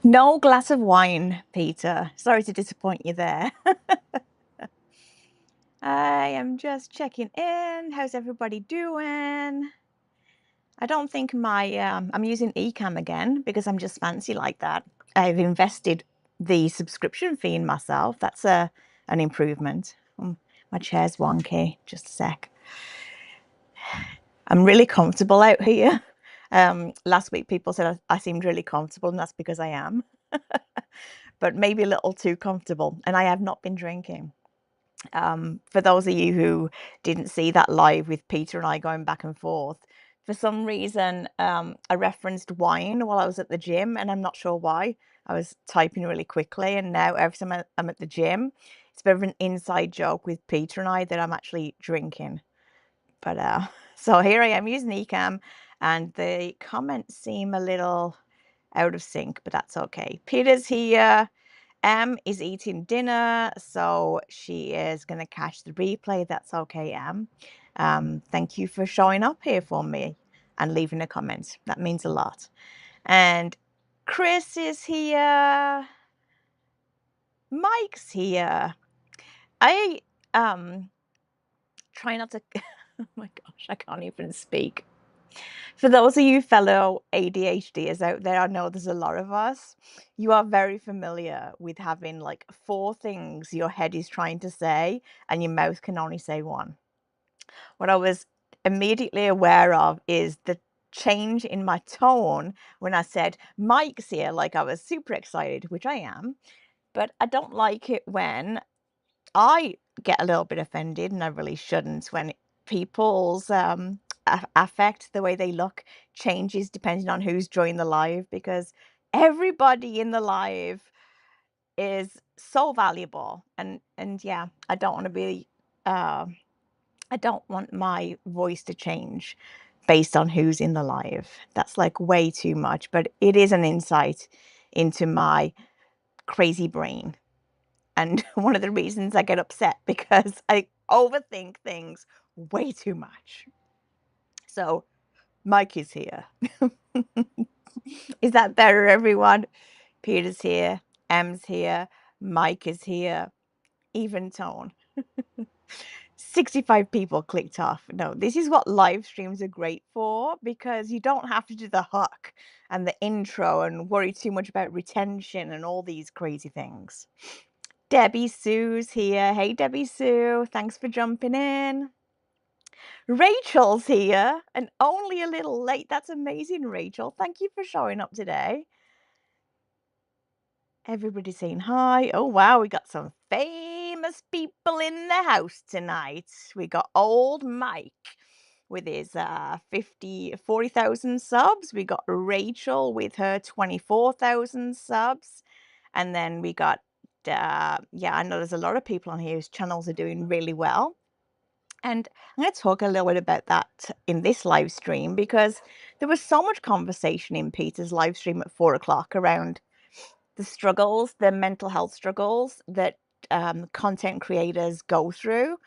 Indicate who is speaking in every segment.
Speaker 1: No glass of wine, Peter. Sorry to disappoint you there. I am just checking in. How's everybody doing? I don't think I'm using Ecamm again because I'm just fancy like that. I've invested the subscription fee in myself. That's an improvement. My chair's wonky. Just a sec. I'm really comfortable out here. Last week people said I seemed really comfortable, and that's because I am. But maybe a little too comfortable. And I have not been drinking. For those of you who didn't see that live with Peter and I going back and forth, for some reason, I referenced wine while I was at the gym, and I'm not sure why. I was typing really quickly, and now every time I'm at the gym, it's a bit of an inside joke with Peter and I that I'm actually drinking. But so here I am using Ecamm, and the comments seem a little out of sync, but that's okay. Peter's here. Em is eating dinner, so she is going to catch the replay. That's okay, Em. Thank you for showing up here for me and leaving a comment. That means a lot. And Chris is here. Mike's here. I try not to. Oh my gosh, I can't even speak. For those of you fellow ADHDers out there, I know there's a lot of us. You are very familiar with having like 4 things your head is trying to say and your mouth can only say one. What I was immediately aware of is the change in my tone when I said Mike's here, like I was super excited, which I am, but I don't like it when I get a little bit offended, and I really shouldn't, when people's affect, the way they look, changes depending on who's joined the live, because everybody in the live is so valuable, and yeah, I don't want to be I don't want my voice to change based on who's in the live. That's like way too much, but it is an insight into my crazy brain. And one of the reasons I get upset because I overthink things way too much. So Mike is here. Is that better, everyone? Peter's here. Em's here. Mike is here. Even tone. 65 people clicked off. No, this is what live streams are great for, because you don't have to do the hook and the intro and worry too much about retention and all these crazy things. Debbie Sue's here. Hey, Debbie Sue. Thanks for jumping in. Rachel's here, and only a little late. That's amazing, Rachel. Thank you for showing up today. Everybody's saying hi. Oh, wow. We got some famous people in the house tonight. We got old Mike with his 40,000 subs. We got Rachel with her 24,000 subs. And then we got, yeah, I know there's a lot of people on here whose channels are doing really well. And I'm going to talk a little bit about that in this live stream, because there was so much conversation in Peter's live stream at 4 o'clock around the struggles, the mental health struggles that content creators go through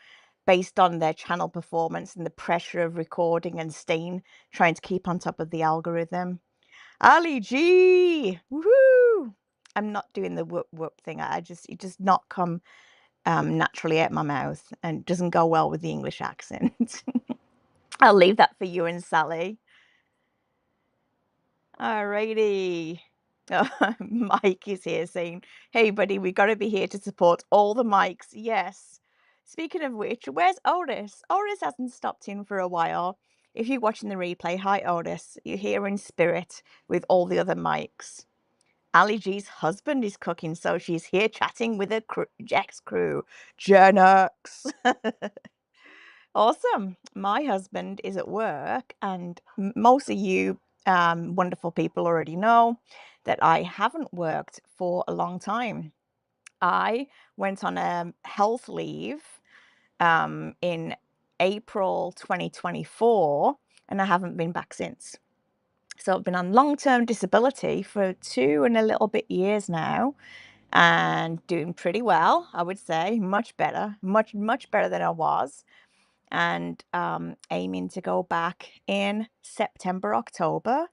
Speaker 1: based on their channel performance and the pressure of recording and trying to keep on top of the algorithm. Ali G, woohoo! I'm not doing the whoop whoop thing. It just not come naturally out my mouth, and doesn't go well with the English accent. I'll leave that for you and Sally. Alrighty. Mike is here saying, hey, buddy, we got to be here to support all the mics. Yes. Speaking of which, where's Otis? Otis hasn't stopped in for a while. If you're watching the replay, hi, Otis. You're here in spirit with all the other mics. Ali G's husband is cooking, so she's here chatting with her ex-crew. Gen X. Awesome. My husband is at work, and most of you wonderful people already know that I haven't worked for a long time. I went on a health leave in April 2024, and I haven't been back since. So I've been on long-term disability for 2 and a little bit years now, and doing pretty well, I would say. Much better, much better than I was. And aiming to go back in September, October,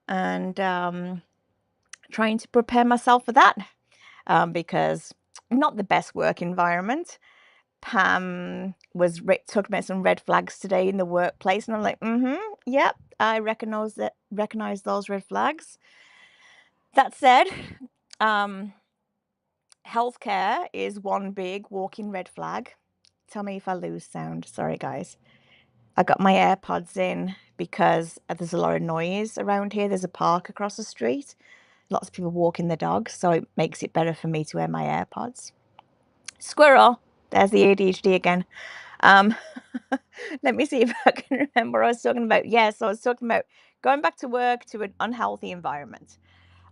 Speaker 1: and trying to prepare myself for that, because not the best work environment. Pam was talking about some red flags today in the workplace, and I'm like, yep, I recognize those red flags. That said, um, healthcare is one big walking red flag. Tell me if I lose sound. Sorry, guys. I got my AirPods in because there's a lot of noise around here. There's a park across the street. Lots of people walking their dogs, so it makes it better for me to wear my AirPods. Squirrel. There's the ADHD again. Um, let me see if I can remember what I was talking about. Yes, I was talking about going back to work to an unhealthy environment.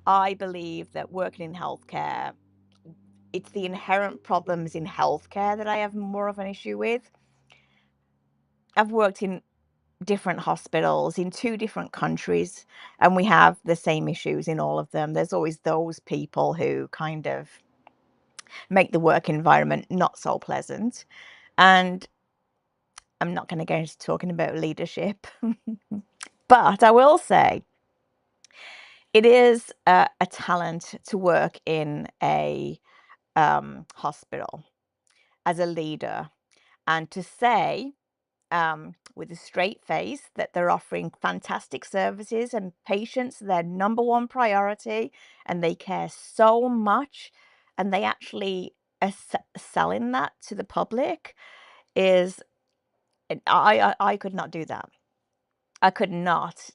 Speaker 1: I believe that working in healthcare, it's the inherent problems in healthcare that I have more of an issue with. I've worked in different hospitals in 2 different countries, and we have the same issues in all of them. There's always those people who kind of make the work environment not so pleasant, and I'm not gonna go into talking about leadership, but I will say it is a talent to work in a, hospital as a leader, and to say with a straight face that they're offering fantastic services and patients their number one priority, and they care so much, and they actually are selling that to the public is I could not do that. I could not,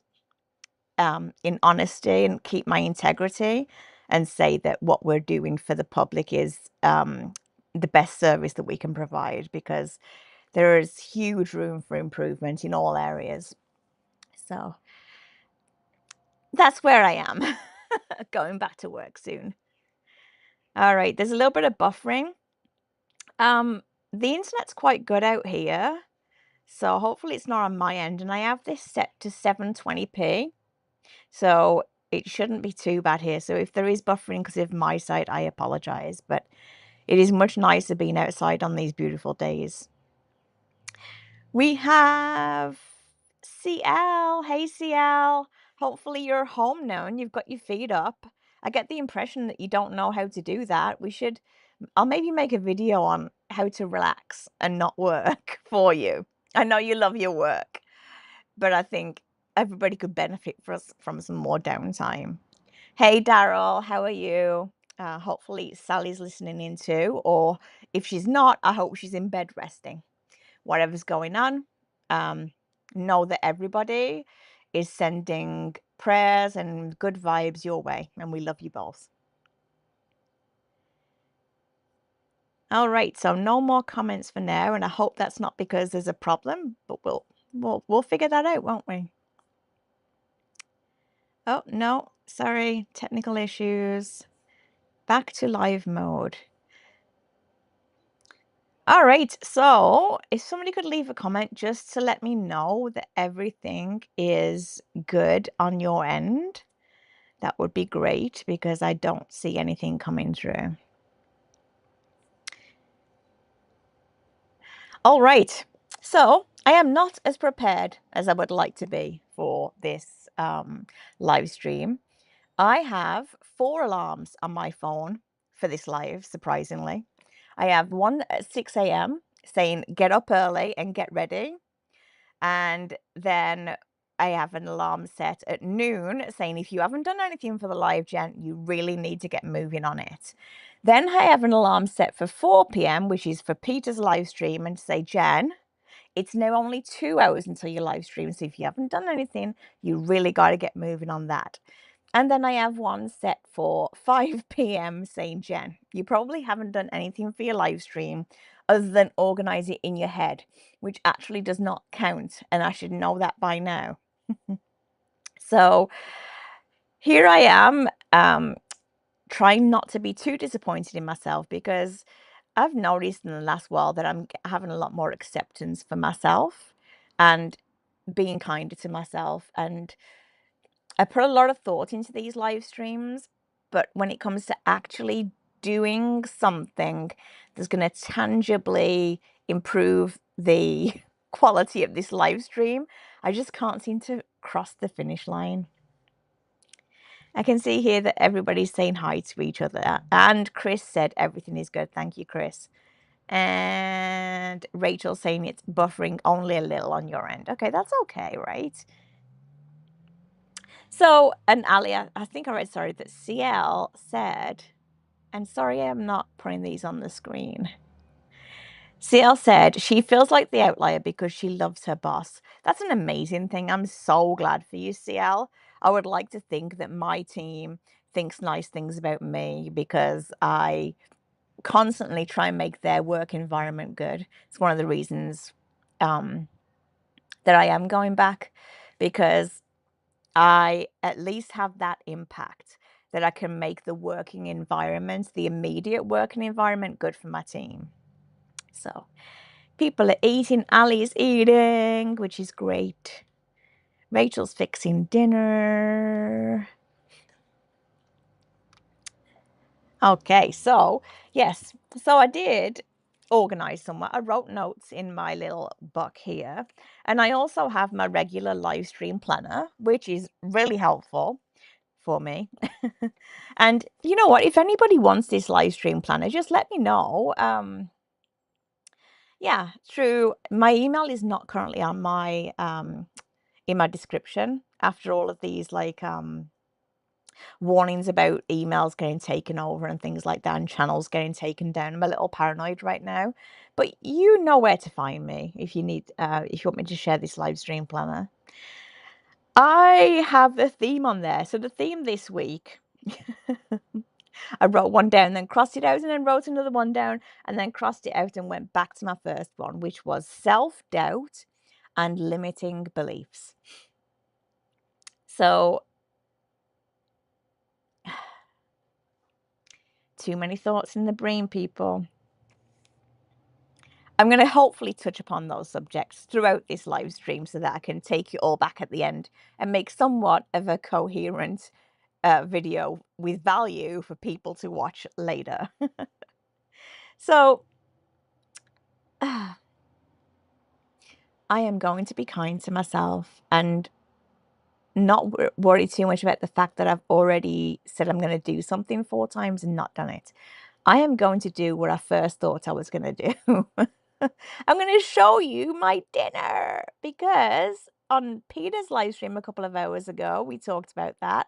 Speaker 1: in honesty and keep my integrity, and say that what we're doing for the public is the best service that we can provide, because there is huge room for improvement in all areas. So that's where I am. Going back to work soon. All right, there's a little bit of buffering. Um, the internet's quite good out here, so hopefully it's not on my end. And I have this set to 720p, so it shouldn't be too bad here. So if there is buffering because of my side, I apologize. But it is much nicer being outside on these beautiful days. We have CL. Hey, CL. Hopefully you're home now and you've got your feet up. I get the impression that you don't know how to do that. I'll maybe make a video on how to relax and not work for you. I know you love your work, but I think everybody could benefit from some more downtime. Hey, Daryl, how are you? Hopefully Sally's listening in too, or if she's not, I hope she's in bed resting. Whatever's going on, um, know that everybody is sending prayers and good vibes your way, and we love you both. All right, so no more comments for now, and I hope that's not because there's a problem, but we'll figure that out, won't we? Oh, no, sorry, technical issues. Back to live mode. All right, so if somebody could leave a comment just to let me know that everything is good on your end, that would be great, because I don't see anything coming through. All right, so I am not as prepared as I would like to be for this live stream. I have 4 alarms on my phone for this live, surprisingly. I have one at 6 a.m. saying, get up early and get ready. And then I have an alarm set at noon saying, if you haven't done anything for the live, Jen, you really need to get moving on it. Then I have an alarm set for 4 p.m., which is for Peter's live stream, and to say, Jen, it's now only 2 hours until your live stream. So if you haven't done anything, you really got to get moving on that. And then I have one set for 5 p.m. saying, Jen, you probably haven't done anything for your live stream other than organize it in your head, which actually does not count. And I should know that by now. So here I am, trying not to be too disappointed in myself, because I've noticed in the last while that I'm having a lot more acceptance for myself and being kinder to myself. And I put a lot of thought into these live streams, but when it comes to actually doing something that's going to tangibly improve the quality of this live stream, I just can't seem to cross the finish line. I can see here that everybody's saying hi to each other. And Chris said everything is good. Thank you, Chris. And Rachel saying it's buffering only a little on your end. Okay, that's okay, right? So, and Ali, I think I read, sorry, that CL said, and sorry, I'm not putting these on the screen. CL said she feels like the outlier because she loves her boss. That's an amazing thing. I'm so glad for you, CL. I would like to think that my team thinks nice things about me because I constantly try and make their work environment good. It's one of the reasons that I am going back, because I at least have that impact that I can make the working environment, the immediate working environment, good for my team. So people are eating, Ali's eating, which is great. Rachel's fixing dinner. Okay, so yes, so I did organize somewhere. I wrote notes in my little book here, and I also have my regular live stream planner, which is really helpful for me. And you know what? If anybody wants this live stream planner, just let me know. Yeah, through my email is not currently on my in my description after all of these like warnings about emails getting taken over and things like that and channels getting taken down. I'm a little paranoid right now, but you know where to find me if you need if you want me to share this live stream planner. I have the theme on there. So the theme this week, I wrote one down, then crossed it out, and then wrote another one down, and then crossed it out and went back to my first one, which was self-doubt and limiting beliefs. So too many thoughts in the brain, people. I'm going to hopefully touch upon those subjects throughout this live stream so that I can take you all back at the end and make somewhat of a coherent video with value for people to watch later. So, I am going to be kind to myself and not worry too much about the fact that I've already said I'm going to do something 4 times and not done it. I am going to do what I first thought I was going to do. I'm going to show you my dinner because on Peter's live stream a couple of hours ago, we talked about that.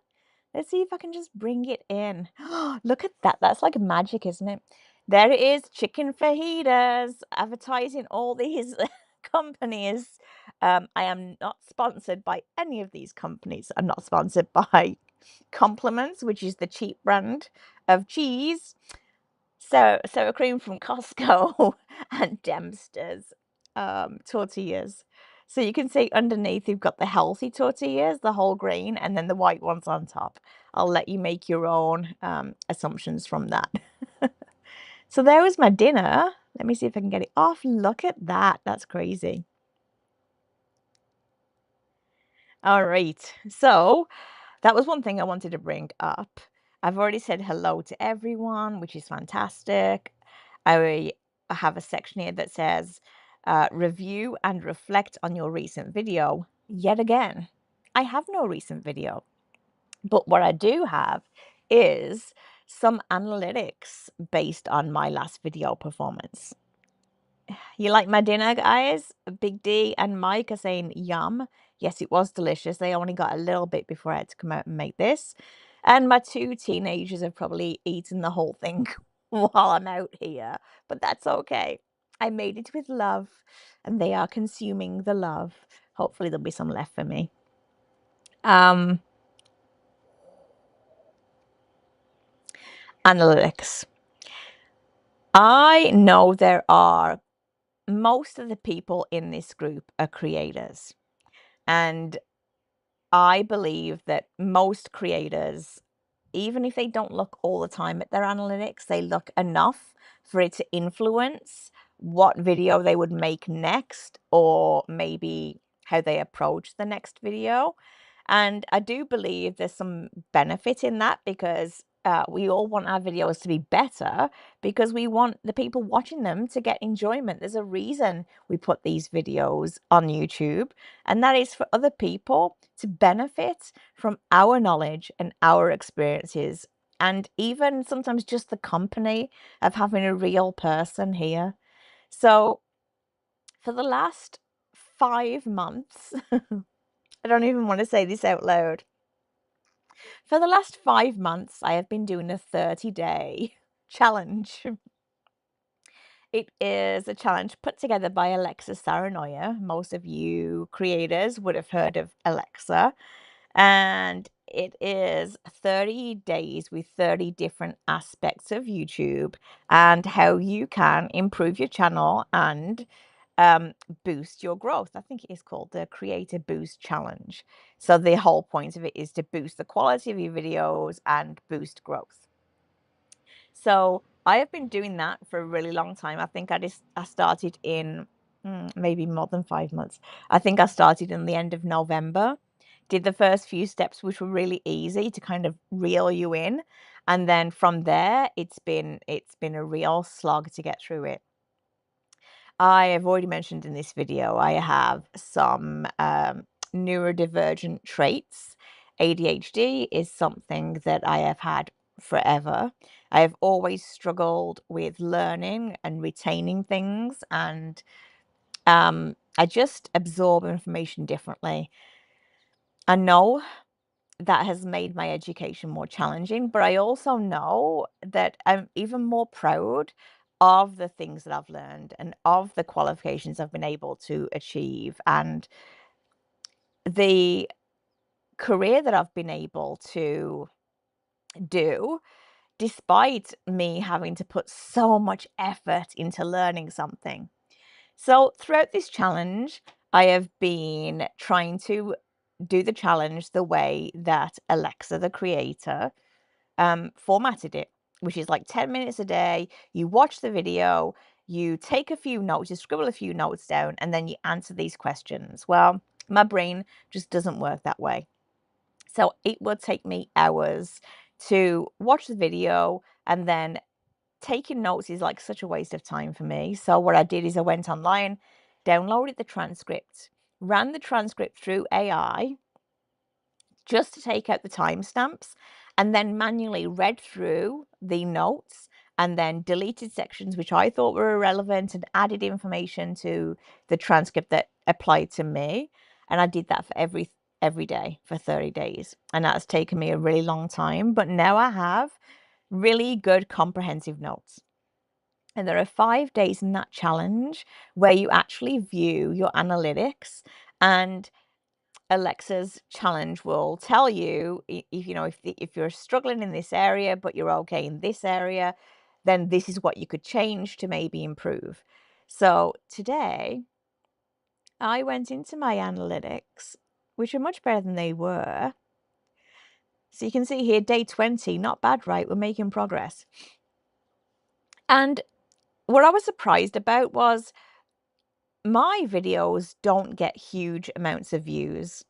Speaker 1: Let's see if I can just bring it in. Look at that. That's like magic, isn't it? There it is, chicken fajitas, advertising all these companies. I am not sponsored by any of these companies. I'm not sponsored by Compliments, which is the cheap brand of cheese. So sour cream from Costco and Dempster's tortillas. So you can see underneath you've got the healthy tortillas, the whole grain, and then the white ones on top. I'll let you make your own assumptions from that. So there was my dinner. Let me see if I can get it off. Look at that. That's crazy. All right. So that was one thing I wanted to bring up. I've already said hello to everyone, which is fantastic. I have a section here that says review and reflect on your recent video. Yet again, I have no recent video, but what I do have is some analytics based on my last video performance. You like my dinner, guys? Big D and Mike are saying yum. Yes, it was delicious. They only got a little bit before I had to come out and make this. And my 2 teenagers have probably eaten the whole thing while I'm out here, but that's okay. I made it with love, and they are consuming the love. Hopefully there'll be some left for me. Analytics. I know there are most of the people in this group are creators. And I believe that most creators, even if they don't look all the time at their analytics, they look enough for it to influence what video they would make next, or maybe how they approach the next video. And I do believe there's some benefit in that because we all want our videos to be better because we want the people watching them to get enjoyment. There's a reason we put these videos on YouTube, and that is for other people to benefit from our knowledge and our experiences, and even sometimes just the company of having a real person here. So, for the last 5 months, I don't even want to say this out loud. For the last 5 months, I have been doing a 30-day challenge. It is a challenge put together by Alexa Saranoia. Most of you creators would have heard of Alexa. And it is 30 days with 30 different aspects of YouTube and how you can improve your channel and boost your growth. I think it is called the Creator Boost Challenge. So the whole point of it is to boost the quality of your videos and boost growth. So I have been doing that for a really long time. I think I started in maybe more than 5 months. I think I started in the end of November. Did the first few steps, which were really easy to kind of reel you in, and then from there, it's been a real slog to get through it. I have already mentioned in this video, I have some neurodivergent traits. ADHD is something that I have had forever. I have always struggled with learning and retaining things, and I just absorb information differently. I know that has made my education more challenging, but I also know that I'm even more proud of the things that I've learned and of the qualifications I've been able to achieve and the career that I've been able to do despite me having to put so much effort into learning something. So, throughout this challenge, I have been trying to do the challenge the way that Alexa, the creator, formatted it, which is like 10 minutes a day. You watch the video, you take a few notes, you scribble a few notes down, and then you answer these questions. Well, my brain just doesn't work that way. So it would take me hours to watch the video, and then taking notes is like such a waste of time for me. So what I did is I went online, downloaded the transcript, ran the transcript through AI just to take out the timestamps, and then manually read through the notes and then deleted sections which I thought were irrelevant and added information to the transcript that applied to me. And I did that for every day for 30 days. And that's taken me a really long time. But now I have really good comprehensive notes. And there are 5 days in that challenge where you actually view your analytics, and Alexa's challenge will tell you if you're struggling in this area but you're okay in this area, then this is what you could change to maybe improve. So today I went into my analytics, which are much better than they were. So you can see here, day 20, not bad, right? We're making progress. And what I was surprised about was my videos don't get huge amounts of views.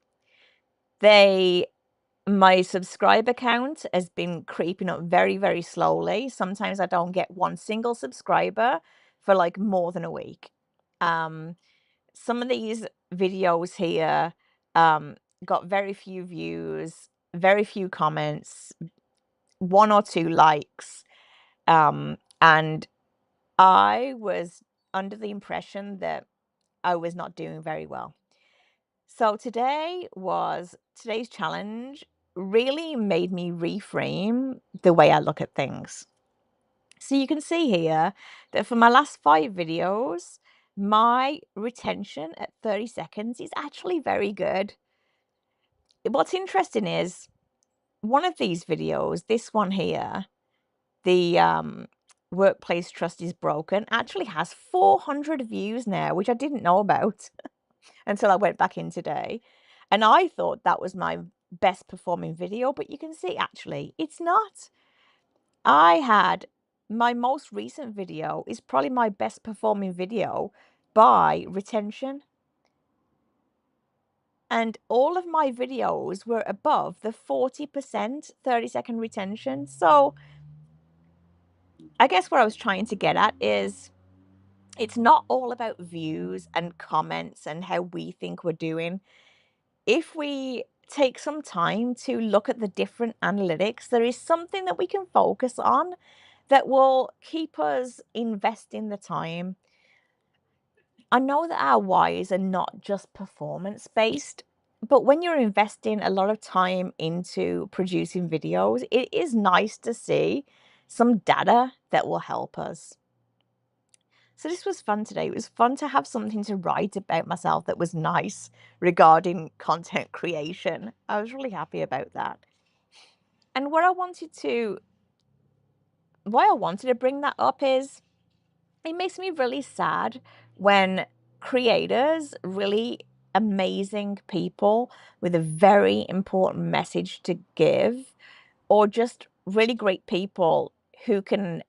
Speaker 1: My subscriber count has been creeping up very, very slowly. Sometimes I don't get one single subscriber for like more than a week. Um, some of these videos here got very few views, very few comments, one or two likes. And I was under the impression that I was not doing very well. So today's challenge really made me reframe the way I look at things. So you can see here that for my last 5 videos, my retention at 30 seconds is actually very good. What's interesting is one of these videos, this one here, the workplace trust is broken, actually has 400 views now, which I didn't know about until I went back in today. And I thought that was my best performing video, but you can see actually it's not. I had my most recent video is probably my best performing video by retention. And all of my videos were above the 40% 30-second retention. So I guess what I was trying to get at is it's not all about views and comments and how we think we're doing. If we take some time to look at the different analytics, there is something that we can focus on that will keep us investing the time. I know that our whys are not just performance based, but when you're investing a lot of time into producing videos, it is nice to see some data that will help us. So this was fun today. It was fun to have something to write about myself that was nice regarding content creation. I was really happy about that. And why I wanted to bring that up is it makes me really sad when creators, really amazing people with a very important message to give, or just really great people who can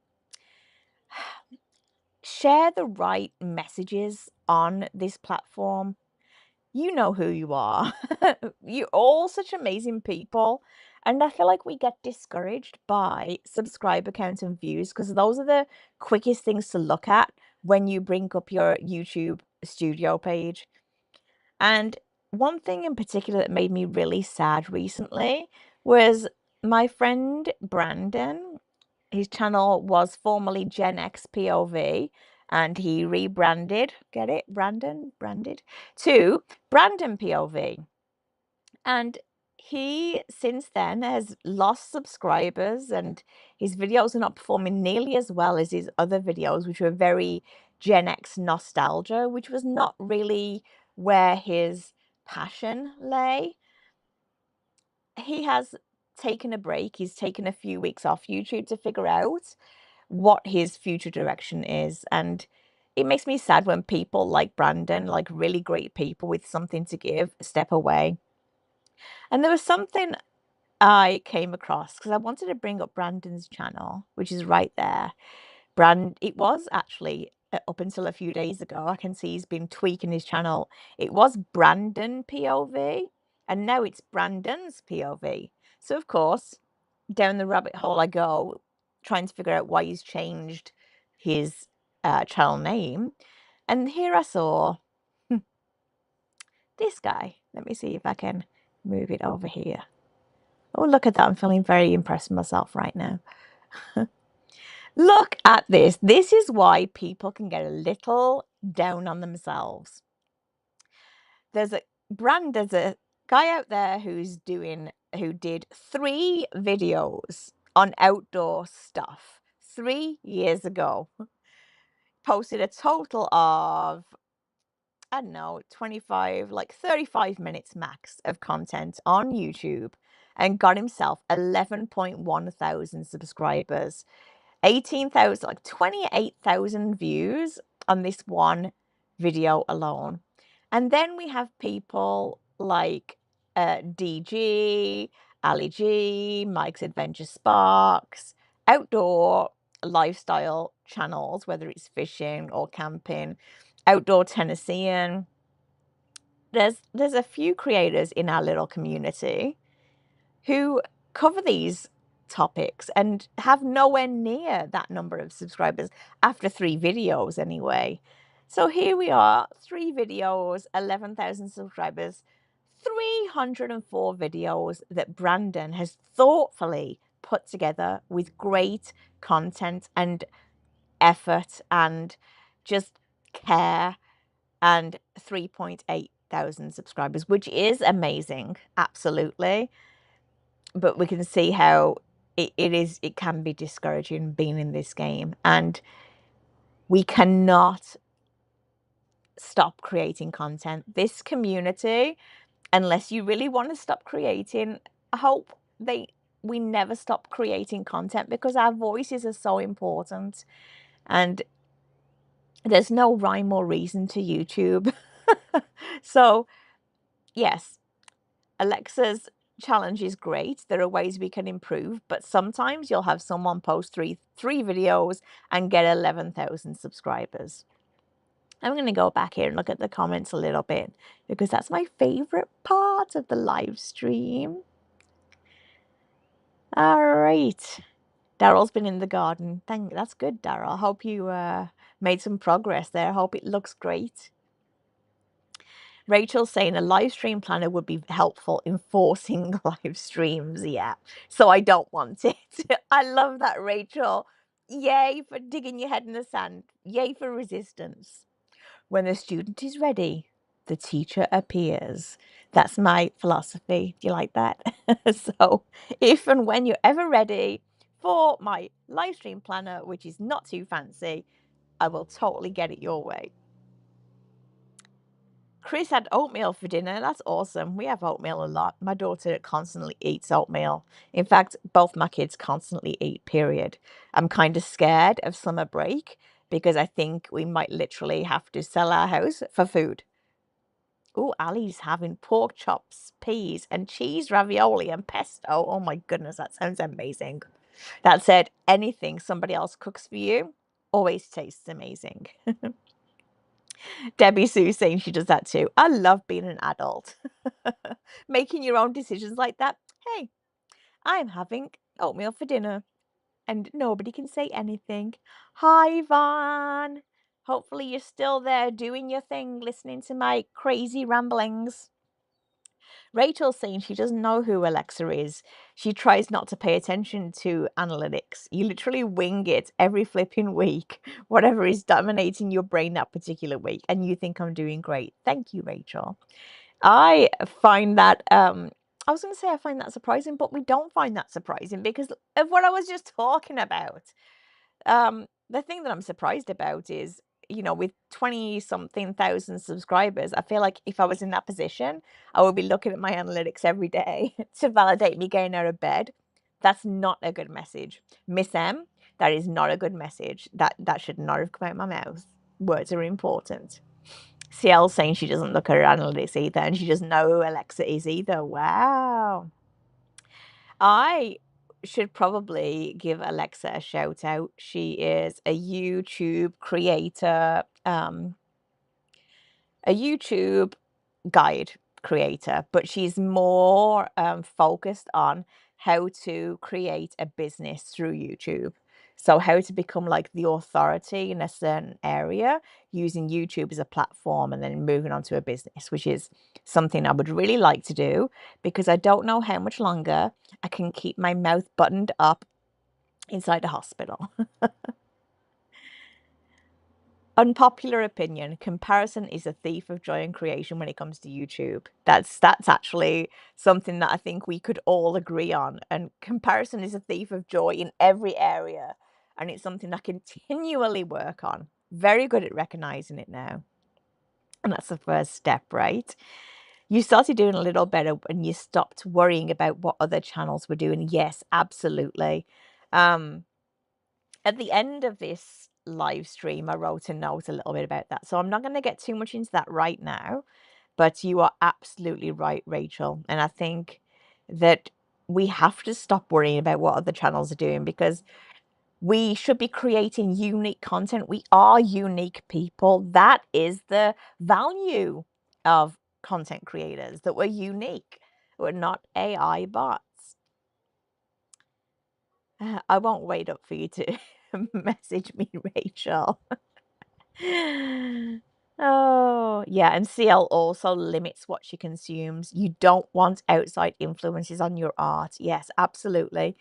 Speaker 1: share the right messages on this platform. You know who you are. You're all such amazing people. And I feel like we get discouraged by subscriber counts and views because those are the quickest things to look at when you bring up your YouTube studio page. And one thing in particular that made me really sad recently was my friend Brandon. His channel was formerly Gen X POV and he rebranded, get it, Brandon, branded, to Brandon POV. And he since then has lost subscribers and his videos are not performing nearly as well as his other videos, which were very Gen X nostalgia, which was not really where his passion lay. He has taken a break. He's taken a few weeks off YouTube to figure out what his future direction is. And it makes me sad when people like Brandon, like really great people with something to give, step away. And there was something I came across because I wanted to bring up Brandon's channel, which is right there. It was actually up until a few days ago. I can see he's been tweaking his channel. It was Brandon POV, and now it's Brandon's POV. So of course, down the rabbit hole I go, trying to figure out why he's changed his channel name. And here I saw this guy. Let me see if I can move it over here. Oh, look at that. I'm feeling very impressed with myself right now. Look at this. This is why people can get a little down on themselves. There's a guy out there who did 3 videos on outdoor stuff 3 years ago. Posted a total of, I don't know, 25, like 35 minutes max of content on YouTube and got himself 11.1 thousand subscribers. 18,000, like 28,000 views on this one video alone. And then we have people like DG, Ali G, Mike's Adventure Sparks, outdoor lifestyle channels, whether it's fishing or camping, outdoor Tennessean. There's a few creators in our little community who cover these topics and have nowhere near that number of subscribers after 3 videos anyway. So here we are, 3 videos, 11,000 subscribers, 304 videos that Brandon has thoughtfully put together with great content and effort and just care, and 3.8 thousand subscribers, which is amazing, absolutely. But we can see how it can be discouraging being in this game, and we cannot stop creating content. This community, unless you really want to stop creating, I hope we never stop creating content because our voices are so important, and there's no rhyme or reason to YouTube. So yes, Alexa's challenge is great. There are ways we can improve, but sometimes you'll have someone post three videos and get 11,000 subscribers. I'm going to go back here and look at the comments a little bit because that's my favorite part of the live stream. All right. Daryl's been in the garden. That's good, Daryl. Hope you made some progress there. Hope it looks great. Rachel's saying a live stream planner would be helpful in forcing live streams. Yeah. So I don't want it. I love that, Rachel. Yay for digging your head in the sand. Yay for resistance. When the student is ready, the teacher appears. That's my philosophy. Do you like that? So, if and when you're ever ready for my live stream planner, which is not too fancy, I will totally get it your way. Chris had oatmeal for dinner. That's awesome. We have oatmeal a lot. My daughter constantly eats oatmeal. In fact, both my kids constantly eat, period. I'm kind of scared of summer break because I think we might literally have to sell our house for food. Oh, Ali's having pork chops, peas, and cheese ravioli and pesto. Oh my goodness, that sounds amazing. That said, anything somebody else cooks for you always tastes amazing. Debbie Sue saying she does that too. I love being an adult. Making your own decisions like that. Hey, I'm having oatmeal for dinner and nobody can say anything. Hi, Vaughn. Hopefully you're still there doing your thing, listening to my crazy ramblings. Rachel's saying she doesn't know who Alexa is. She tries not to pay attention to analytics. You literally wing it every flipping week, whatever is dominating your brain that particular week, and you think I'm doing great. Thank you, Rachel. I find that I was going to say I find that surprising, but we don't find that surprising because of what I was just talking about. The thing that I'm surprised about is, with 20 something thousand subscribers, I feel like if I was in that position, I would be looking at my analytics every day to validate me getting out of bed. That's not a good message. Miss M, that is not a good message. That should not have come out of my mouth. Words are important. CL saying she doesn't look at her analytics either, and she doesn't know who Alexa is either. Wow. I should probably give Alexa a shout out. She is a YouTube creator, a YouTube guide creator, but she's more focused on how to create a business through YouTube. So, how to become like the authority in a certain area using YouTube as a platform and then moving on to a business, which is something I would really like to do because I don't know how much longer I can keep my mouth buttoned up inside a hospital. Unpopular opinion, comparison is a thief of joy and creation when it comes to YouTube. That's actually something that I think we could all agree on. And comparison is a thief of joy in every area. And it's something I continually work on. Very good at recognizing it now. And that's the first step, right? You started doing a little better when you stopped worrying about what other channels were doing. Yes, absolutely. Um, at the end of this live stream, I wrote a note a little bit about that. So I'm not going to get too much into that right now, but you are absolutely right, Rachel. And I think that we have to stop worrying about what other channels are doing because we should be creating unique content. We are unique people. That is the value of content creators, that we're unique. We're not AI bots. I won't wait up for you to message me, Rachel. Oh, yeah, and CL also limits what she consumes. You don't want outside influences on your art. Yes, absolutely.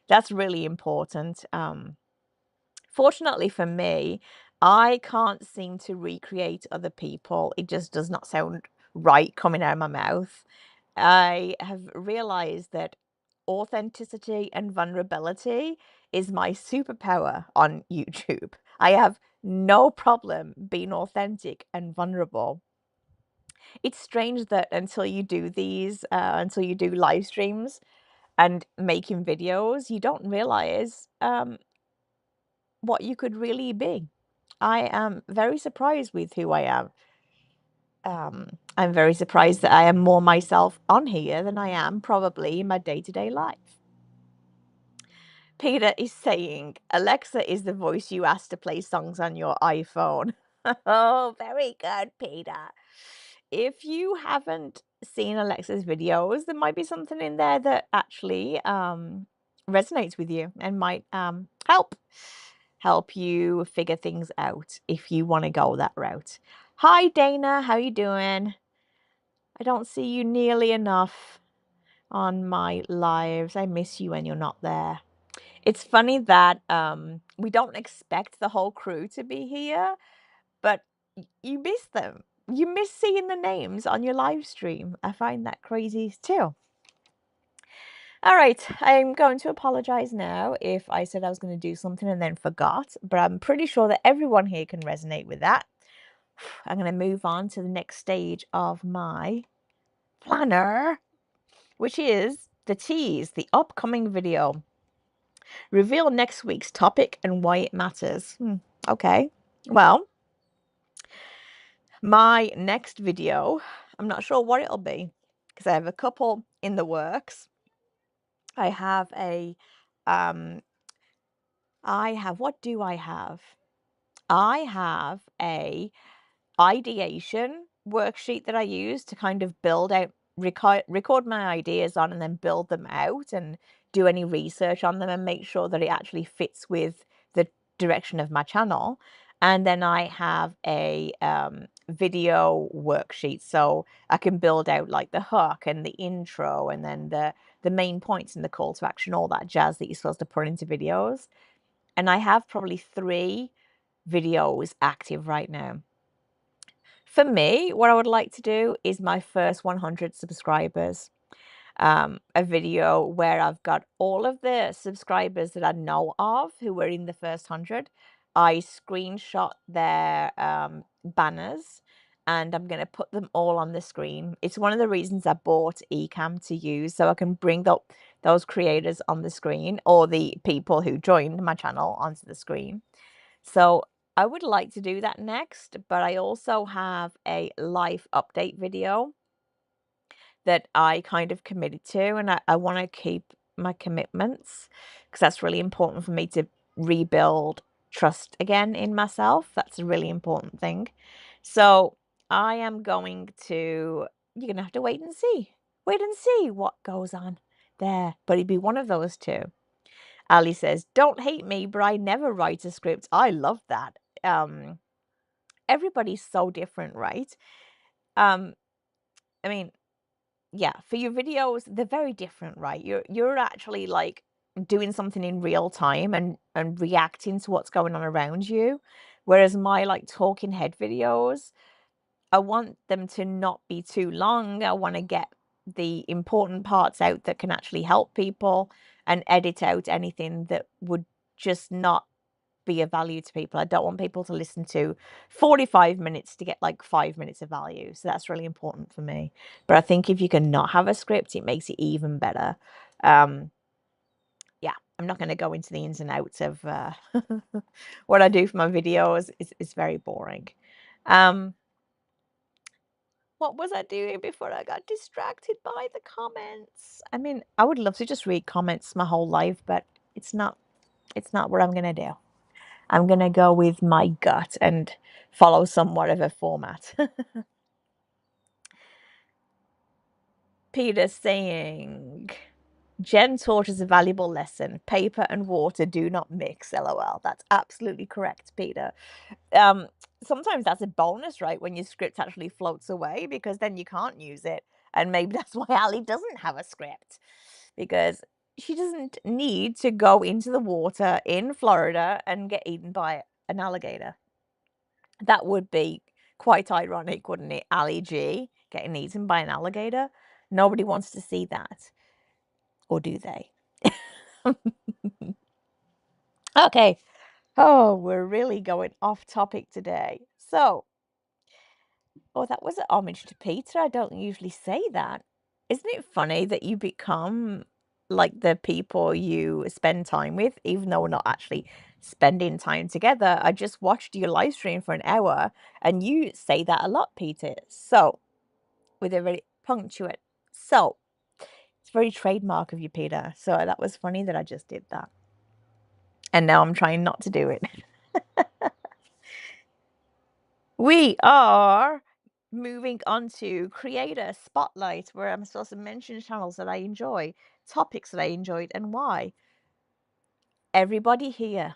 Speaker 1: That's really important. Fortunately for me, I can't seem to recreate other people. It just does not sound right coming out of my mouth. I have realized that authenticity and vulnerability is my superpower on YouTube. I have no problem being authentic and vulnerable. It's strange that until you do live streams and making videos, you don't realize what you could really be. I am very surprised with who I am. I'm very surprised that I am more myself on here than I am probably in my day-to-day life. Peter is saying, Alexa is the voice you ask to play songs on your iPhone. Oh, very good, Peter. If you haven't seen Alexa's videos, there might be something in there that actually resonates with you and might help you figure things out if you want to go that route. Hi, Dana. How you doing? I don't see you nearly enough on my lives. I miss you when you're not there. It's funny that we don't expect the whole crew to be here, but you miss them. You miss seeing the names on your live stream. I find that crazy too. All right, I'm going to apologize now if I said I was going to do something and then forgot, but I'm pretty sure that everyone here can resonate with that. I'm going to move on to the next stage of my planner, which is the tease, the upcoming video. Reveal next week's topic and why it matters. Okay, well, my next video, I'm not sure what it'll be because I have a couple in the works. I have what do I have? I have a ideation worksheet that I use to kind of build out, record my ideas on, and then build them out and do any research on them and make sure that it actually fits with the direction of my channel. And then I have a video worksheet, so I can build out like the hook and the intro and then the main points and the call to action, all that jazz that you're supposed to put into videos. And I have probably 3 videos active right now. For me, what I would like to do is my first 100 subscribers. A video where I've got all of the subscribers that I know of who were in the first 100. I screenshot their banners and I'm going to put them all on the screen. It's one of the reasons I bought Ecamm to use, so I can bring up those creators on the screen or the people who joined my channel onto the screen. So I would like to do that next, but I also have a life update video that I kind of committed to, and I want to keep my commitments because that's really important for me to rebuild trust again in myself. That's a really important thing. So I am going to, you're going to have to wait and see. Wait and see what goes on there. But it'd be one of those two. Ali says, "Don't hate me, but I never write a script." I love that. Everybody's so different, right? Um, I mean, yeah, for your videos, they're very different, right? You're actually like doing something in real time and reacting to what's going on around you. Whereas my like talking head videos, I want them to not be too long. I want to get the important parts out that can actually help people and edit out anything that would just not be of value to people. I don't want people to listen to 45 minutes to get like 5 minutes of value. So that's really important for me. But I think if you can not have a script, it makes it even better. Yeah, I'm not going to go into the ins and outs of what I do for my videos. It's very boring. What was I doing before I got distracted by the comments? I mean, I would love to just read comments my whole life, but it's not what I'm going to do. I'm going to go with my gut and follow somewhat of a format. Peter saying, Jen taught us a valuable lesson. Paper and water do not mix. LOL. That's absolutely correct, Peter. Sometimes that's a bonus, right? When your script actually floats away, because then you can't use it. And maybe that's why Ali doesn't have a script, because she doesn't need to go into the water in Florida and get eaten by an alligator. That would be quite ironic, wouldn't it? Ali G getting eaten by an alligator. Nobody wants to see that. Or do they? Okay. Oh, we're really going off topic today. So, oh, that was an homage to Peter. I don't usually say that. Isn't it funny that you become like the people you spend time with, even though we're not actually spending time together? I just watched your live stream for an hour and you say that a lot, Peter. So, with a very punctuate. So, it's very trademark of you, Peter. So, that was funny that I just did that. And now I'm trying not to do it. We are moving on to Creator Spotlight, where I'm supposed to mention channels that I enjoy, topics that I enjoyed, and why. Everybody here,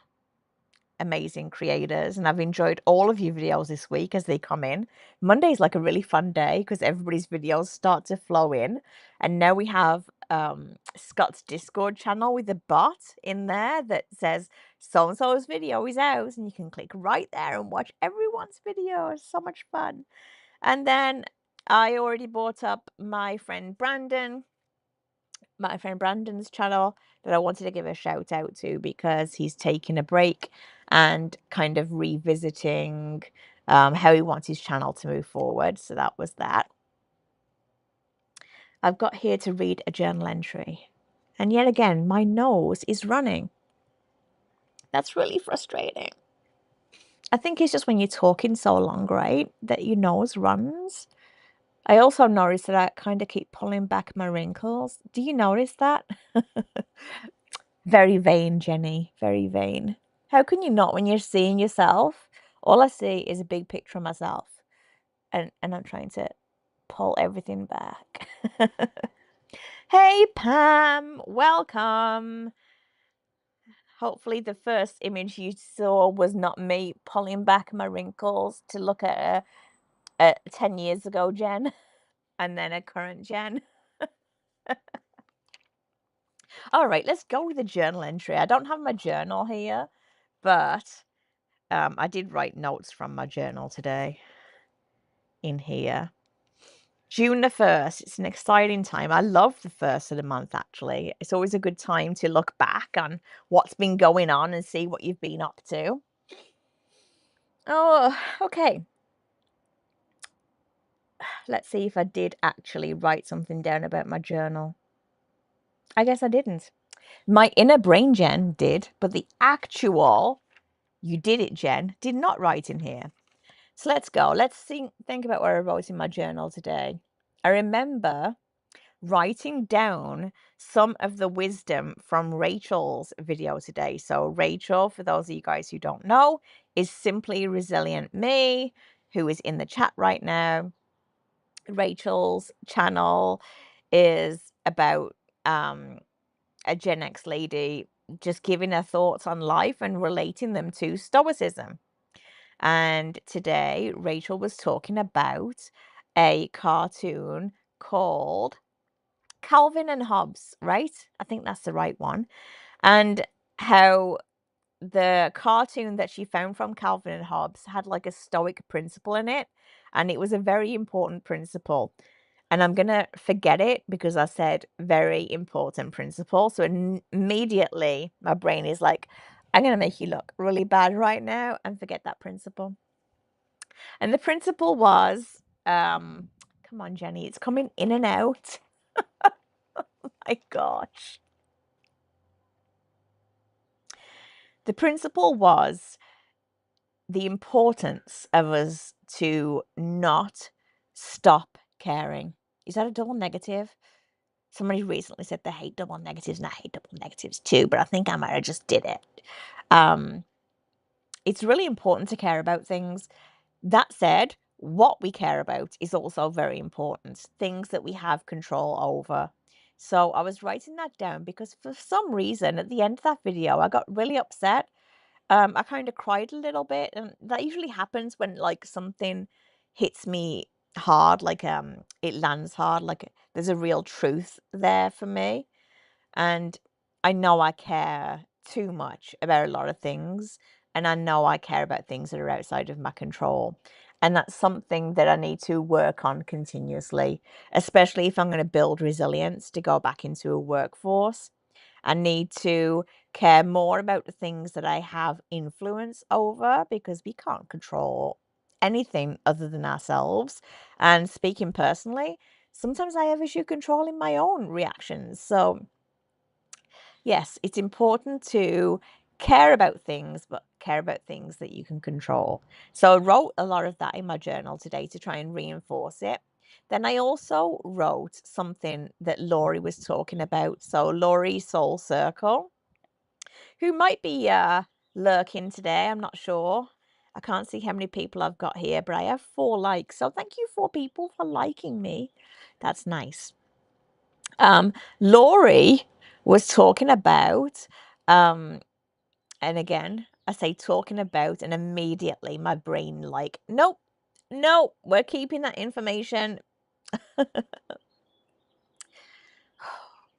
Speaker 1: amazing creators, and I've enjoyed all of your videos this week as they come in. Monday's like a really fun day because everybody's videos start to flow in. And now we have Scott's Discord channel with a bot in there that says so and so's video is out, and you can click right there and watch everyone's video. It's so much fun. And then I already brought up my friend Brandon's channel that I wanted to give a shout out to because he's taking a break and kind of revisiting how he wants his channel to move forward. So that was that. I've got here to read a journal entry. And yet again, my nose is running. That's really frustrating. I think it's just when you're talking so long, right, that your nose runs. I also noticed that I kind of keep pulling back my wrinkles. Do you notice that? Very vain, Jenny. Very vain. How can you not when you're seeing yourself? All I see is a big picture of myself, and I'm trying to pull everything back. Hey, Pam, welcome. Hopefully, the first image you saw was not me pulling back my wrinkles to look at a 10 years ago Jen and then a current Jen. All right, let's go with the journal entry. I don't have my journal here, but I did write notes from my journal today in here. June the 1st, it's an exciting time. I love the first of the month, actually. It's always a good time to look back on what's been going on and see what you've been up to. Oh, okay. Let's see if I did actually write something down about my journal. I guess I didn't. My inner brain Jen did, but the actual you did it Jen did not write in here. So let's go. Let's think about what I wrote in my journal today. I remember writing down some of the wisdom from Rachel's video today. So Rachel, for those of you guys who don't know, is Simply Resilient Me, who is in the chat right now. Rachel's channel is about a Gen X lady just giving her thoughts on life and relating them to Stoicism. And today, Rachel was talking about a cartoon called Calvin and Hobbes, right? I think that's the right one. And how the cartoon that she found from Calvin and Hobbes had like a stoic principle in it. And it was a very important principle. And I'm going to forget it because I said very important principle. So immediately my brain is like, I'm going to make you look really bad right now and forget that principle. And the principle was, come on, Jenny, it's coming in and out. My gosh. The principle was the importance of us to not stop caring. Is that a double negative? Somebody recently said they hate double negatives, and I hate double negatives too, but I think I might have just did it. It's really important to care about things. That said, what we care about is also very important, things that we have control over. So I was writing that down because for some reason at the end of that video, I got really upset. I kind of cried a little bit, and that usually happens when like something hits me hard, like it lands hard, like there's a real truth there for me. And I know I care too much about a lot of things, and I know I care about things that are outside of my control. And that's something that I need to work on continuously, especially if I'm going to build resilience to go back into a workforce. I need to care more about the things that I have influence over because we can't control anything other than ourselves. And speaking personally, sometimes I have issue controlling my own reactions. So yes, it's important to care about things, but care about things that you can control. So I wrote a lot of that in my journal today to try and reinforce it. Then I also wrote something that Laurie was talking about. So Laurie Soul Circle, who might be lurking today, I'm not sure. I can't see how many people I've got here, but I have 4 likes. So thank you 4 people for liking me. That's nice. Laurie was talking about, um, and again, I say talking about, and immediately my brain like, nope, no, we're keeping that information.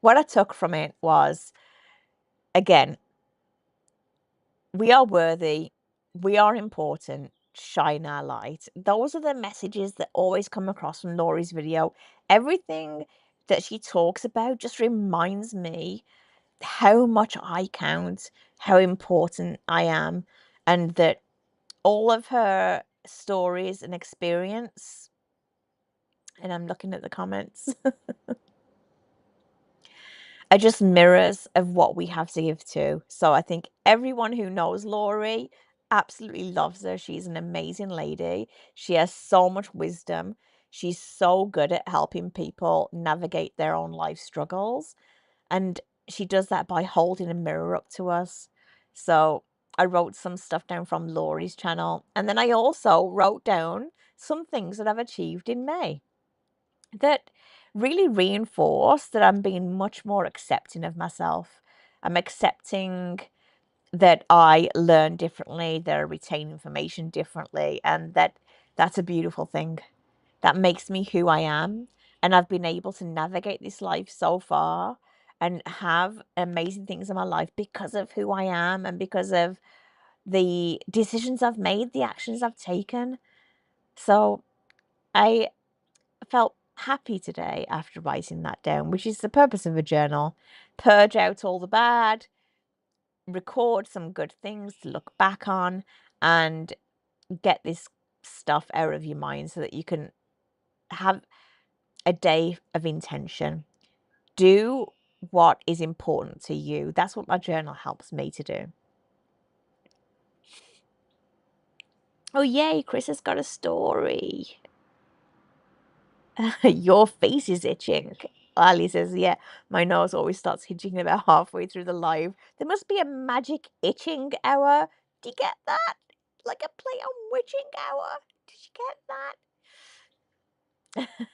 Speaker 1: What I took from it was, again, we are worthy, we are important, shine our light. Those are the messages that always come across from Laurie's video. Everything that she talks about just reminds me how much I count, how important I am, and that all of her stories and experience, and I'm looking at the comments, are just mirrors of what we have to give to. So I think everyone who knows Laurie absolutely loves her. She's an amazing lady. She has so much wisdom. She's so good at helping people navigate their own life struggles. And she does that by holding a mirror up to us. So I wrote some stuff down from Laurie's channel. And then I also wrote down some things that I've achieved in May that really reinforce that I'm being much more accepting of myself. I'm accepting that I learn differently, that I retain information differently, and that's a beautiful thing. That makes me who I am. And I've been able to navigate this life so far and have amazing things in my life because of who I am and because of the decisions I've made, the actions I've taken. So I felt happy today after writing that down, which is the purpose of a journal. Purge out all the bad, record some good things to look back on, and get this stuff out of your mind so that you can have a day of intention. Do what is important to you. That's what my journal helps me to do. Oh, yay, Chris has got a story. Your face is itching. Ali says, yeah, my nose always starts itching about halfway through the live. There must be a magic itching hour. Do you get that? Like a play on witching hour. Did you get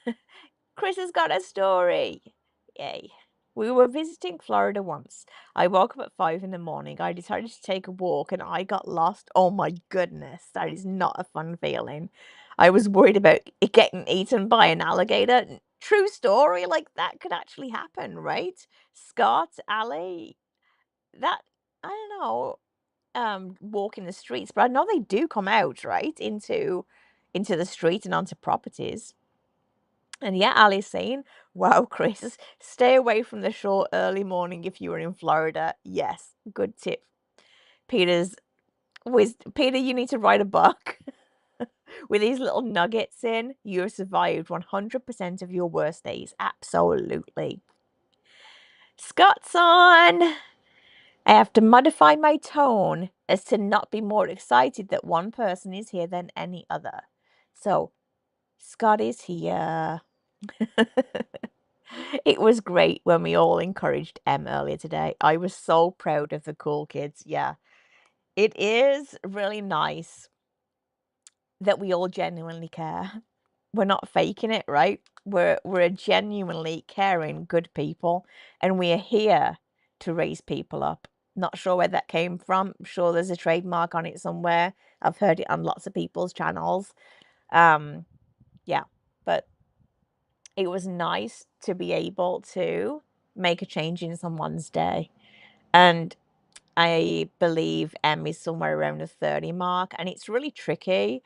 Speaker 1: that? Chris has got a story. Yay. We were visiting Florida once. I woke up at 5 in the morning. I decided to take a walk and I got lost. Oh my goodness, that is not a fun feeling. I was worried about it getting eaten by an alligator. True story, like that could actually happen, right? Scott, Ali, that, I don't know, walking the streets, but I know they do come out, right, into the street and onto properties. And yeah, Ali's saying, wow, Chris, stay away from the shore early morning if you are in Florida. Yes, good tip. Peter, you need to write a book with these little nuggets in. You have survived 100% of your worst days. Absolutely. Scott's on. I have to modify my tone as to not be more excited that one person is here than any other. So, Scott is here. It was great when we all encouraged Em earlier today. I was so proud of the cool kids. Yeah, it is really nice that we all genuinely care. We're not faking it, right? We're genuinely caring, good people, and we are here to raise people up. Not sure where that came from. I'm sure there's a trademark on it somewhere. I've heard it on lots of people's channels. Yeah, but it was nice to be able to make a change in someone's day. And I believe Em is somewhere around the 30 mark, and it's really tricky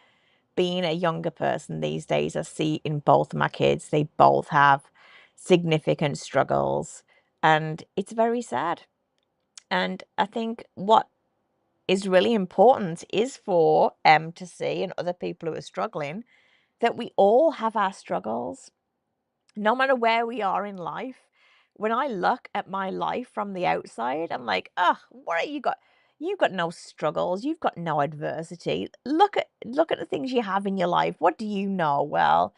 Speaker 1: being a younger person these days. I see in both my kids, they both have significant struggles, and it's very sad. And I think what is really important is for Em to see, and other people who are struggling, that we all have our struggles no matter where we are in life. When I look at my life from the outside, I'm like, oh, what have you got? You've got no struggles. You've got no adversity. Look at the things you have in your life. What do you know? Well,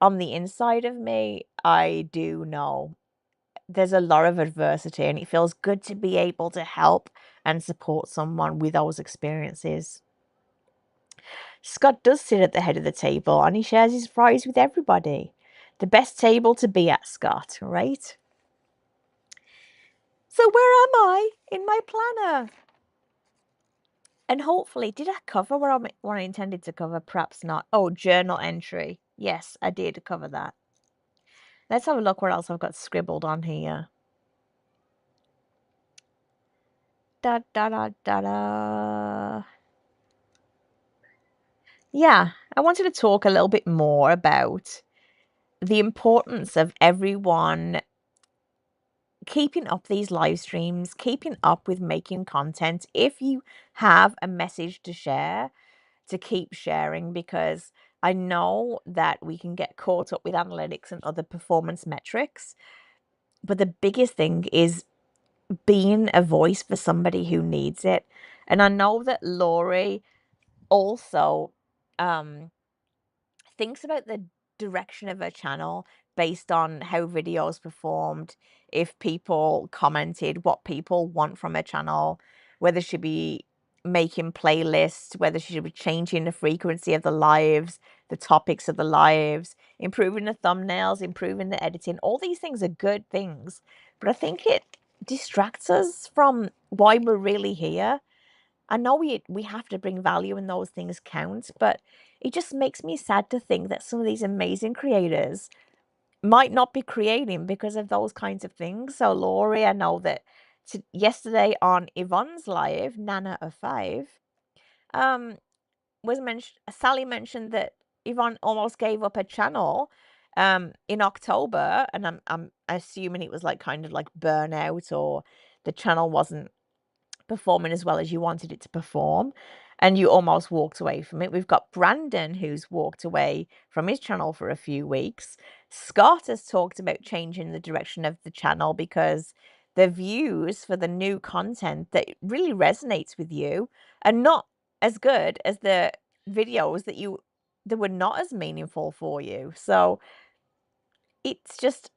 Speaker 1: on the inside of me, I do know there's a lot of adversity, and it feels good to be able to help and support someone with those experiences. Scott does sit at the head of the table and he shares his fries with everybody. The best table to be at, Scott, right? So where am I in my planner? And hopefully, did I cover what I intended to cover? Perhaps not. Oh, journal entry. Yes, I did cover that. Let's have a look what else I've got scribbled on here. Da da da da da. Yeah, I wanted to talk a little bit more about the importance of everyone keeping up these live streams, keeping up with making content. If you have a message to share, to keep sharing, because I know that we can get caught up with analytics and other performance metrics. But the biggest thing is being a voice for somebody who needs it. And I know that Laurie also um, thinks about the direction of her channel based on how videos performed, if people commented, what people want from her channel, whether she be making playlists, whether she should be changing the frequency of the lives, the topics of the lives, improving the thumbnails, improving the editing. All these things are good things, but I think it distracts us from why we're really here. I know we have to bring value and those things count, but it just makes me sad to think that some of these amazing creators might not be creating because of those kinds of things. So Laurie, I know that yesterday on Yvonne's live, Nana of Five, um, was mentioned. Sally mentioned that Yvonne almost gave up her channel in October, and I'm assuming it was like kind of like burnout, or the channel wasn't performing as well as you wanted it to perform, and you almost walked away from it. We've got Brandon, who's walked away from his channel for a few weeks. Scott has talked about changing the direction of the channel because the views for the new content that really resonates with you are not as good as the videos that were not as meaningful for you. So it's just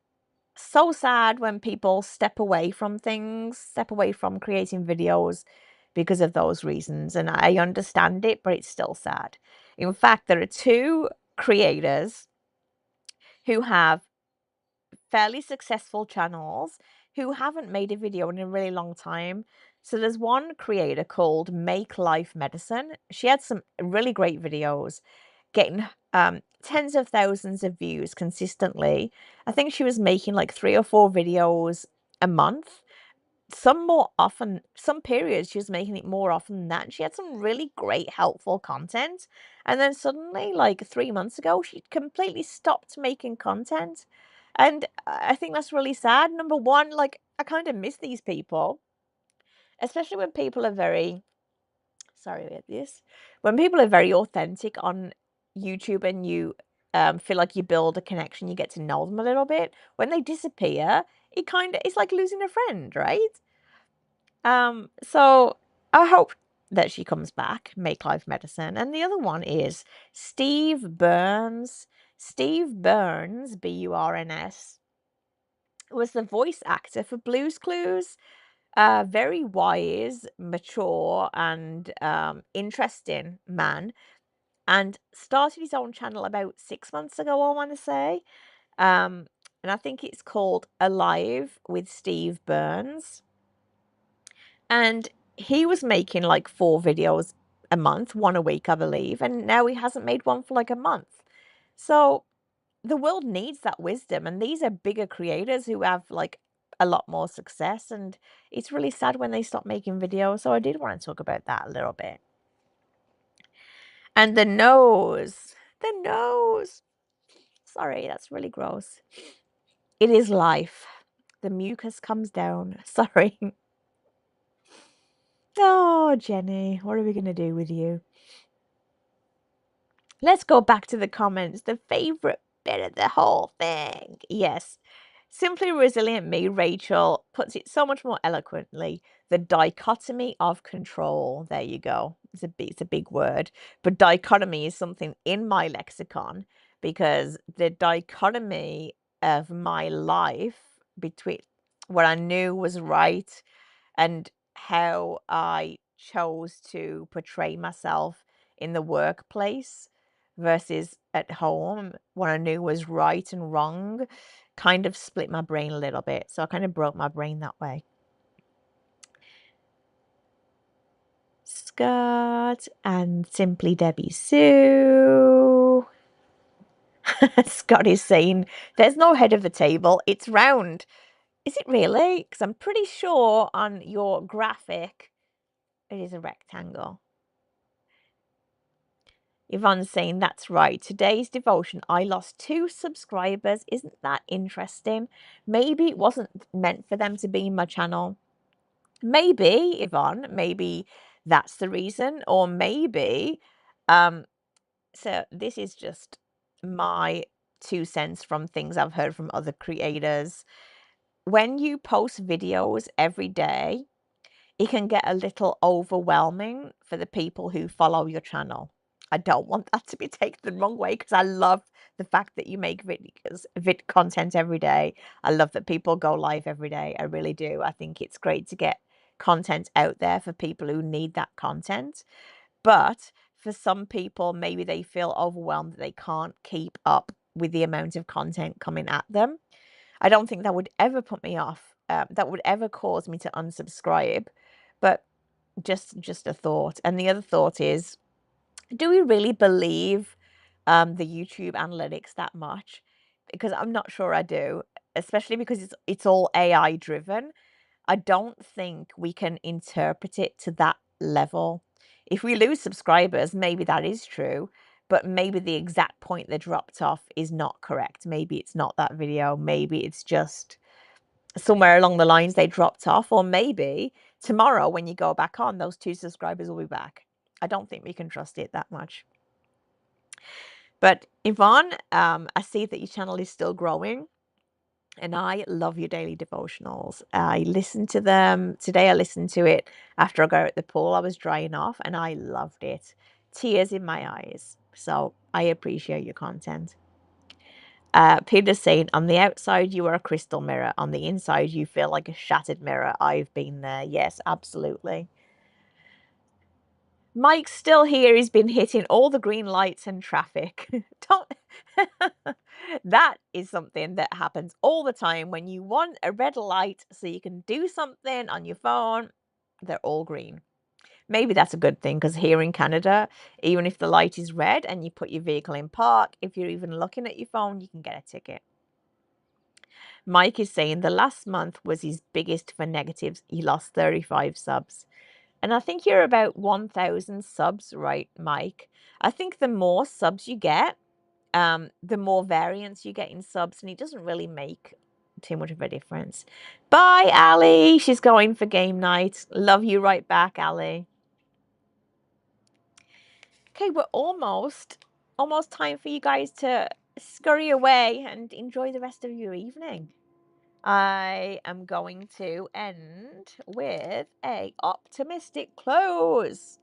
Speaker 1: so sad when people step away from things, step away from creating videos because of those reasons. And I understand it, but it's still sad. In fact, there are two creators who have fairly successful channels who haven't made a video in a really long time. So there's one creator called Make Life Medicine. She had some really great videos, getting tens of thousands of views consistently. I think she was making like 3 or 4 videos a month. Some more often, some periods she was making it more often than that. And she had some really great, helpful content. And then suddenly, like 3 months ago, she completely stopped making content. And I think that's really sad. Number one, like, I kind of miss these people, especially when people are very, sorry about this, when people are very authentic on YouTube and you feel like you build a connection, you get to know them a little bit. When they disappear, it's like losing a friend, right? So I hope that she comes back, Make Life Medicine. And the other one is Steve Burns. Steve Burns, Burns, was the voice actor for Blue's Clues. Very wise, mature, and interesting man. And started his own channel about 6 months ago, I want to say. And I think it's called Alive with Steve Burns. And he was making like 4 videos a month, one a week, I believe. And now he hasn't made one for like a month. So the world needs that wisdom. And these are bigger creators who have like a lot more success. And it's really sad when they stop making videos. So I did want to talk about that a little bit. And the nose. The nose. Sorry, that's really gross. It is life. The mucus comes down. Sorry. Oh, Jenny, what are we going to do with you? Let's go back to the comments. The favorite bit of the whole thing. Yes. Simply Resilient Me, Rachel, puts it so much more eloquently. The dichotomy of control. There you go. It's a big word. But dichotomy is something in my lexicon because the dichotomy of my life between what I knew was right and how I chose to portray myself in the workplace versus at home, what I knew was right and wrong, kind of split my brain a little bit. So I kind of broke my brain that way. Scott and Simply Debbie Sue. Scott is saying, there's no head of the table, it's round. Is it really? Because I'm pretty sure on your graphic it is a rectangle. Yvonne's saying, that's right. Today's devotion, I lost 2 subscribers. Isn't that interesting? Maybe it wasn't meant for them to be in my channel. Maybe, Yvonne, maybe that's the reason. Or maybe, so this is just my 2 cents from things I've heard from other creators. When you post videos every day, it can get a little overwhelming for the people who follow your channel. I don't want that to be taken the wrong way because I love the fact that you make content every day. I love that people go live every day. I really do. I think it's great to get content out there for people who need that content. But for some people, maybe they feel overwhelmed that they can't keep up with the amount of content coming at them. I don't think that would ever put me off. That would ever cause me to unsubscribe. But just a thought. And the other thought is, do we really believe the YouTube analytics that much? Because I'm not sure I do, especially because it's all AI driven. I don't think we can interpret it to that level. If we lose subscribers, maybe that is true, but maybe the exact point they dropped off is not correct. Maybe it's not that video. Maybe it's just somewhere along the lines they dropped off, or maybe tomorrow when you go back on, those 2 subscribers will be back. I don't think we can trust it that much. But Yvonne, I see that your channel is still growing, and I love your daily devotionals. I listen to them. Today I listened to it after I got at the pool. I was drying off, and I loved it. Tears in my eyes. So I appreciate your content. Peter's saying, on the outside, you are a crystal mirror. On the inside, you feel like a shattered mirror. I've been there. Yes, absolutely. Mike's still here. He's been hitting all the green lights and traffic. Don't. That is something that happens all the time when you want a red light so you can do something on your phone. They're all green. Maybe that's a good thing because here in Canada, even if the light is red and you put your vehicle in park, if you're even looking at your phone, you can get a ticket. Mike is saying the last month was his biggest for negatives. He lost 35 subs. And I think you're about 1,000 subs, right, Mike? I think the more subs you get, the more variance you get in subs, and it doesn't really make too much of a difference. Bye, Ali. She's going for game night. Love you right back, Ali. Okay, we're almost time for you guys to scurry away and enjoy the rest of your evening. I am going to end with a optimistic close.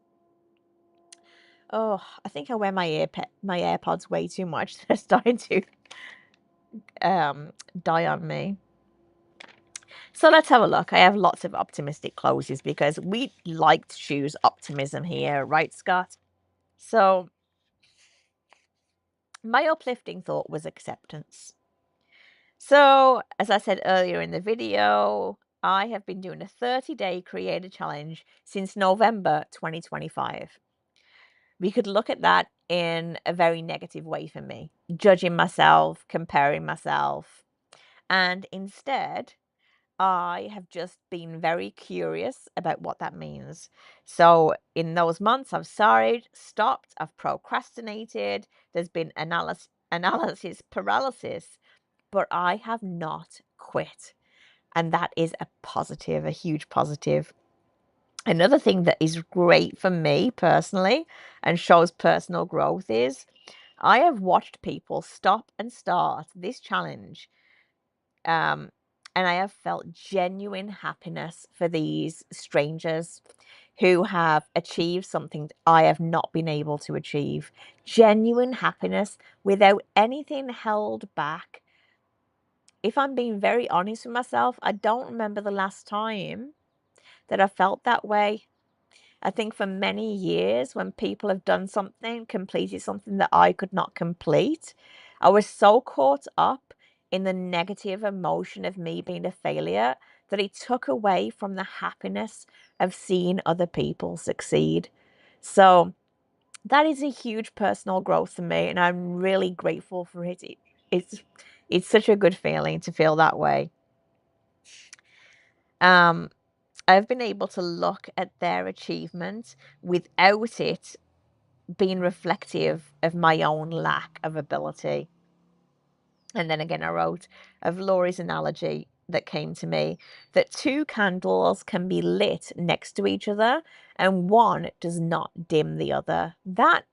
Speaker 1: Oh, I think I wear my AirPods way too much. They're starting to die on me. So let's have a look. I have lots of optimistic closes because we like to choose optimism here, right, Scott? So my uplifting thought was acceptance. So, as I said earlier in the video, I have been doing a 30-day creator challenge since November 2025. We could look at that in a very negative way for me, judging myself, comparing myself. And instead, I have just been very curious about what that means. So, in those months, I've started, stopped, I've procrastinated, there's been analysis paralysis, but I have not quit. And that is a positive, a huge positive. Another thing that is great for me personally and shows personal growth is I have watched people stop and start this challenge. And I have felt genuine happiness for these strangers who have achieved something I have not been able to achieve. Genuine happiness without anything held back. If I'm being very honest with myself, I don't remember the last time that I felt that way. I think for many years, when people have done something, completed something that I could not complete, I was so caught up in the negative emotion of me being a failure that it took away from the happiness of seeing other people succeed. So that is a huge personal growth for me, and I'm really grateful for it. It's it's such a good feeling to feel that way. Um, I've been able to look at their achievement without it being reflective of my own lack of ability. And then again, I wrote of Laurie's analogy that came to me that two candles can be lit next to each other and one does not dim the other. That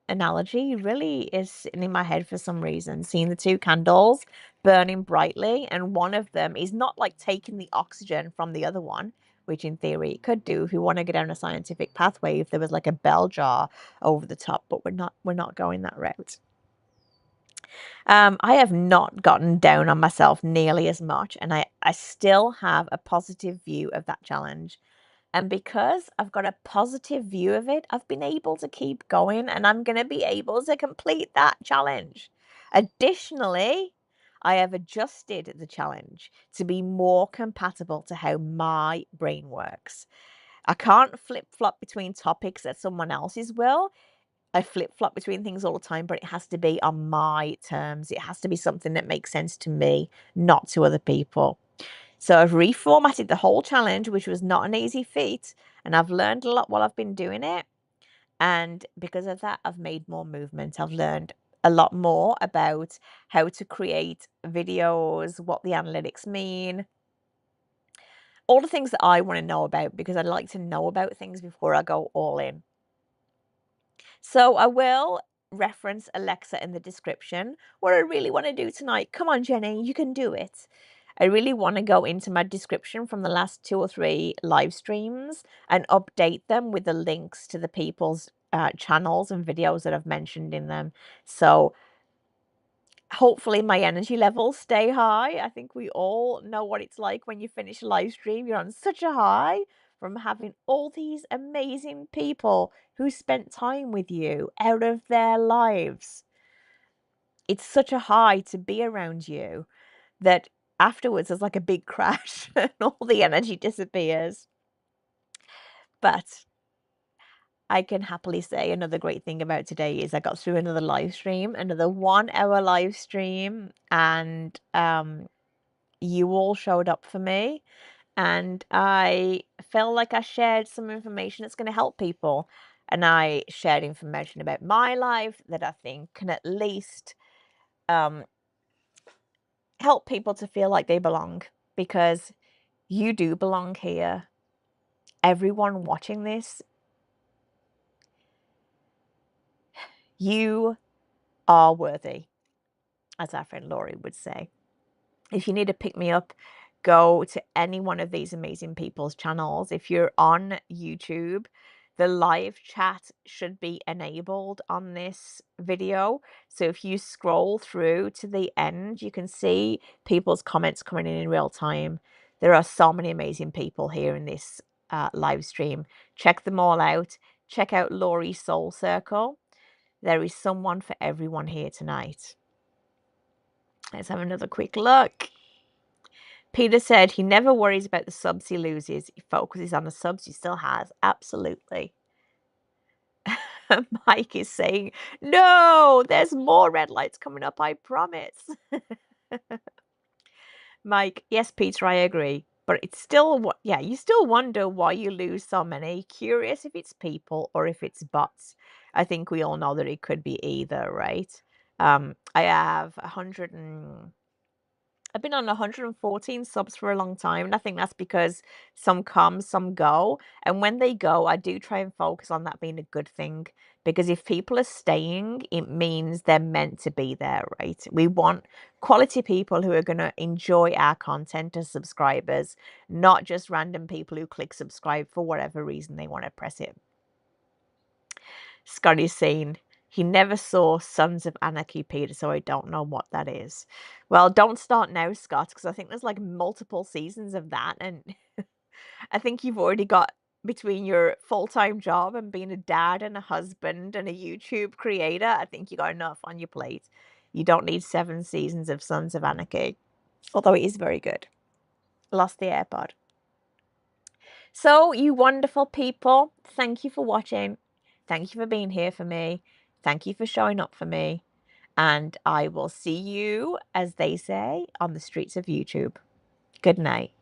Speaker 1: analogy really is sitting in my head for some reason, seeing the two candles burning brightly and one of them is not like taking the oxygen from the other one, which in theory it could do if we want to go down a scientific pathway, if there was like a bell jar over the top, but we're not going that route. I have not gotten down on myself nearly as much, and I still have a positive view of that challenge. And because I've got a positive view of it, I've been able to keep going and I'm going to be able to complete that challenge. Additionally, I have adjusted the challenge to be more compatible to how my brain works. I can't flip flop between topics that someone else's will. I flip flop between things all the time, but it has to be on my terms. It has to be something that makes sense to me, not to other people. So I've reformatted the whole challenge, which was not an easy feat, and I've learned a lot while I've been doing it. And because of that, I've made more movement. I've learned a lot more about how to create videos, what the analytics mean, all the things that I want to know about because I like to know about things before I go all in. So I will reference Alexa in the description. What I really want to do tonight, come on, Jenny, you can do it. I really want to go into my description from the last 2 or 3 live streams and update them with the links to the people's channels and videos that I've mentioned in them. So hopefully my energy levels stay high. I think we all know what it's like when you finish a live stream. You're on such a high from having all these amazing people who spent time with you out of their lives. It's such a high to be around you that afterwards there's like a big crash and all the energy disappears. But I can happily say another great thing about today is I got through another live stream, another 1 hour live stream, and you all showed up for me. And I felt like I shared some information that's going to help people. And I shared information about my life that I think can at least um, help people to feel like they belong because you do belong here. Everyone watching this, you are worthy, as our friend Laurie would say. If you need to pick me up, go to any one of these amazing people's channels. If you're on YouTube, the live chat should be enabled on this video. So if you scroll through to the end, you can see people's comments coming in real time. There are so many amazing people here in this live stream. Check them all out. Check out Laurie's Soul Circle. There is someone for everyone here tonight. Let's have another quick look. Peter said he never worries about the subs he loses. He focuses on the subs he still has. Absolutely. Mike is saying, no, there's more red lights coming up, I promise. Mike, yes, Peter, I agree. But it's still, yeah, you still wonder why you lose so many. Curious if it's people or if it's bots. I think we all know that it could be either, right? I have 100 and I've been on 114 subs for a long time, and I think that's because some come, some go. And when they go, I do try and focus on that being a good thing. Because if people are staying, it means they're meant to be there, right? We want quality people who are going to enjoy our content as subscribers, not just random people who click subscribe for whatever reason they want to press it. Scotty's saying he never saw Sons of Anarchy, Peter, so I don't know what that is. Well, don't start now, Scott, because I think there's like multiple seasons of that, and I think you've already got between your full-time job and being a dad and a husband and a YouTube creator, I think you got enough on your plate. You don't need 7 seasons of Sons of Anarchy, although it is very good. Lost the AirPod. So, you wonderful people, thank you for watching. Thank you for being here for me. Thank you for showing up for me. And I will see you, as they say, on the streets of YouTube. Good night.